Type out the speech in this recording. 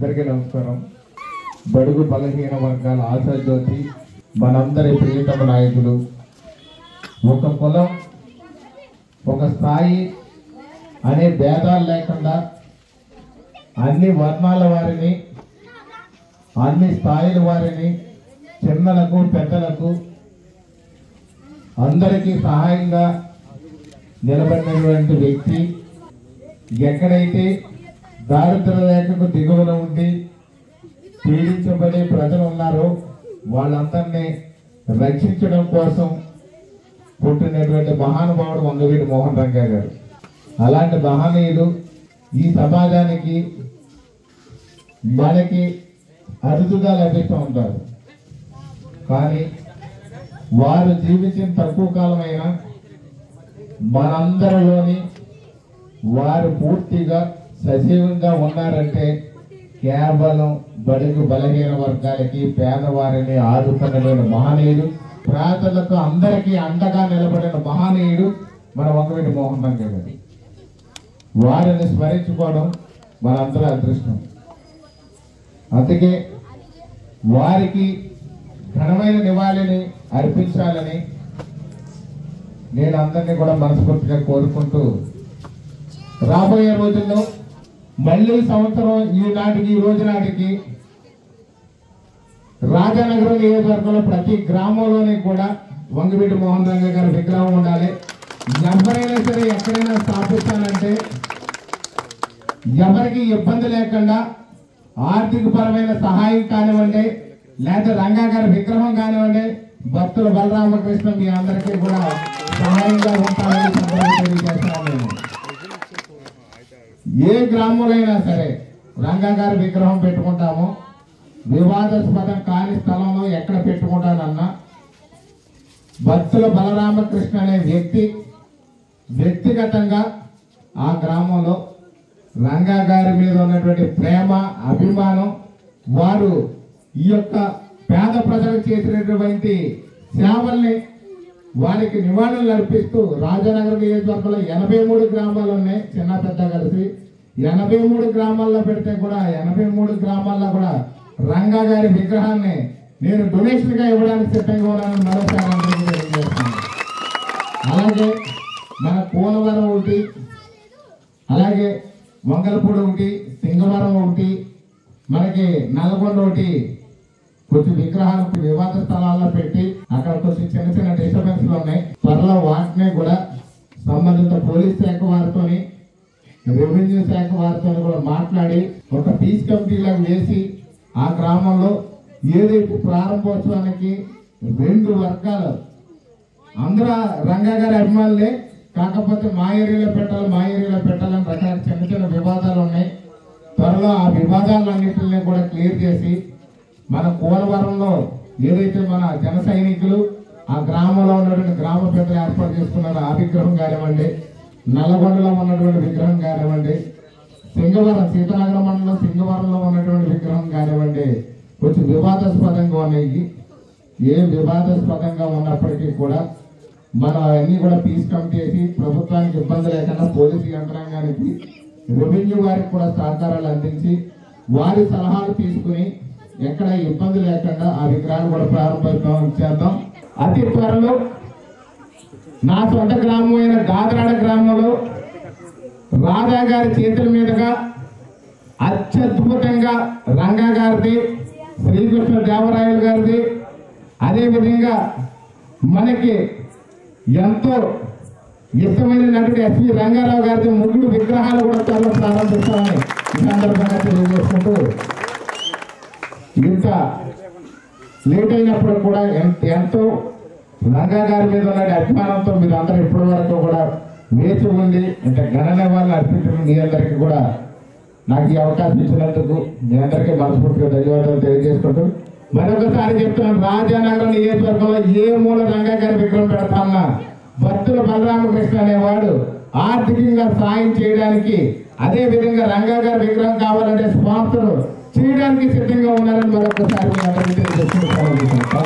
అందరికీ నమస్కారం. బడుగు బలహీన వర్గాల ఆశాజ్యోతి, మనందరి ప్రియతమ నాయకులు, ఒక కులం ఒక స్థాయి అనే భేదాలు లేకుండా అన్ని వర్ణాల వారిని, అన్ని స్థాయిల వారిని, చిన్నలకు పెద్దలకు అందరికీ సహాయంగా నిలబడినటువంటి వ్యక్తి. ఎక్కడైతే దారిద్ర్య రేఖకు దిగువన ఉండి పీడించబడే ప్రజలు ఉన్నారో వాళ్ళందరినీ రక్షించడం కోసం పుట్టినటువంటి మహానుభావుడు వంగవీటి మోహన్ రంగా గారు. అలాంటి మహనీయులు ఈ సమాజానికి మనకి అరుదుగా లభిస్తూ ఉంటారు. కానీ వారు జీవించిన తక్కువ కాలమైనా మనందరిలోని వారు పూర్తిగా సజీవంగా ఉన్నారంటే కేవలం బడుగు బలహీన వర్గాలకి, పేదవారిని ఆదుకున్న మహనీయుడు, పేదలకు అందరికీ అండగా నిలబడిన మహనీయుడు మన వంగవీటి మోహన్ రంగా గారు. వారిని స్మరించుకోవడం మనందరూ అదృష్టం. అందుకే వారికి ఘనమైన నివాళిని అర్పించాలని నేను అందరినీ కూడా మనస్ఫూర్తిగా కోరుకుంటూ, రాబోయే రోజుల్లో మళ్ళీ సంవత్సరం ఈ రోజు నాటికి రాజానగరం నియోజకవర్గంలో ప్రతి గ్రామంలోనే కూడా వంగవీటి మోహన్ రంగా గారి విగ్రహం ఉండాలి. ఎవరైనా సరే ఎక్కడైనా స్థాపిస్తానంటే ఎవరికి ఇబ్బంది లేకుండా ఆర్థిక పరమైన సహాయం కానివ్వండి, లేదా రంగా గారి విగ్రహం కానివ్వండి, భక్తుల బలరామకృష్ణ మీ అందరికీ కూడా సహాయంగా ఉంటారని తెలియజేస్తున్నాను. నేను ఏ గ్రామంలో అయినా సరే రంగా గారి విగ్రహం పెట్టుకుంటాము. వివాదాస్పదం కాని స్థలంలో ఎక్కడ పెట్టుకుంటానన్నా భక్తుల బలరామకృష్ణ అనే వ్యక్తిగతంగా ఆ గ్రామంలో రంగా గారి మీద ఉన్నటువంటి ప్రేమ, అభిమానం, వారు ఈ యొక్క పేద ప్రజలకు చేసినటువంటి సేవల్ని వారికి నివాళులు అర్పిస్తూ రాజానగరం నియోజకవర్గంలో 83 గ్రామాలు ఉన్నాయి. చిన్న పెద్ద కలిసి 83 గ్రామాల్లో పెడితే కూడా 83 గ్రామాల్లో కూడా రంగా గారి విగ్రహాన్ని నేను డొనేషన్ గా ఇవ్వడానికి సిద్ధంగా ఉన్నానని మరోసారి తెలియజేస్తున్నాను. అలాగే మన కోనవరం ఒకటి, అలాగే వంగలపూడి ఒకటి, సింగవరం ఒకటి, మనకి నల్గొండ ఒకటి కొంచెం విగ్రహాలకు వివాద స్థలాల్లో పెట్టి అక్కడ కొంచెం చిన్న చిన్న డిస్టర్బెన్స్ ఉన్నాయి. త్వరలో వాటిని కూడా సంబంధిత పోలీస్ శాఖ వారితోని, రెవెన్యూ శాఖ వారితో కూడా మాట్లాడి ఒక పీస్ కమిటీలకు వేసి ఆ గ్రామంలో ఏదైతే ప్రారంభోత్సవానికి 2 వర్గాలు అందరూ రంగా గారి అభిమానులే, కాకపోతే మా ఏరియాలో పెట్టాలని రకరకాల చిన్న చిన్న వివాదాలు ఉన్నాయి. త్వరలో ఆ వివాదాలన్నింటినీ కూడా క్లియర్ చేసి మన కోనవరంలో ఏదైతే మన జన సైనికులు ఆ గ్రామంలో ఉన్నటువంటి గ్రామ పెద్దలు ఏర్పాటు చేసుకున్నారో ఆ విగ్రహం కానివ్వండి, నల్లగొండలో ఉన్నటువంటి విగ్రహం కానివ్వండి, సింగవరం సీతానగరం మండలం సింగవరంలో ఉన్నటువంటి విగ్రహం కానివ్వండి, కొంచెం వివాదాస్పదంగా ఉన్నాయి. ఏ వివాదాస్పదంగా ఉన్నప్పటికీ కూడా మనం అన్ని కూడా పీస్ కమిటీ చేసి ప్రభుత్వానికి ఇబ్బంది లేకుండా పోలీసు యంత్రాంగానికి, రెవెన్యూ వారికి కూడా సహకారాలు అందించి వారి సలహాలు తీసుకుని ఎక్కడ ఇబ్బంది లేకుండా ఆ విగ్రహాలు కూడా ప్రారంభోత్సవం చేద్దాం. అతి త్వరలో నా సొంత గ్రామం అయిన గాదరాడ గ్రామంలో రాజా గారి చేతుల మీదుగా అత్యద్భుతంగా రంగా గారిది, శ్రీకృష్ణ దేవరాయలు గారిది, అదేవిధంగా మనకి ఎంతో ఇష్టమైన నటుడు ఎస్వి రంగారావు గారిది 3 విగ్రహాలు కూడా త్వరలో ప్రారంభిస్తామని ఈ సందర్భంగా తెలియజేసుకుంటూ, ఇంత లేట్ అయినప్పుడు కూడా ఎంతో రంగా గారి మీద ఉన్న అభిమానంతో మీరు అందరూ ఇప్పటి వరకు కూడా వేచి ఉండి ఇంత ఘన నివాళులు అర్పించిన మీ అందరికీ కూడా నాకు ఈ అవకాశం ఇచ్చినందుకు మీ అందరికీ మనస్ఫూర్తిగా ధన్యవాదాలు తెలియజేసుకుంటూ మరొకసారి చెప్తున్నాను, రాజానగరం నియోజకవర్గంలో ఏ మూల రంగా గారి విగ్రహం పెడతామన్నా భక్తుల బలరామకృష్ణ అనేవాడు ఆర్థికంగా సాయం చేయడానికి, అదే విధంగా రంగా గారి విగ్రహం కావాలంటే స్పాన్సర్ చేయడానికి సిద్ధంగా ఉన్నారని మరొకసారి మీ అందరికీ తెలియజేస్తున్నాను.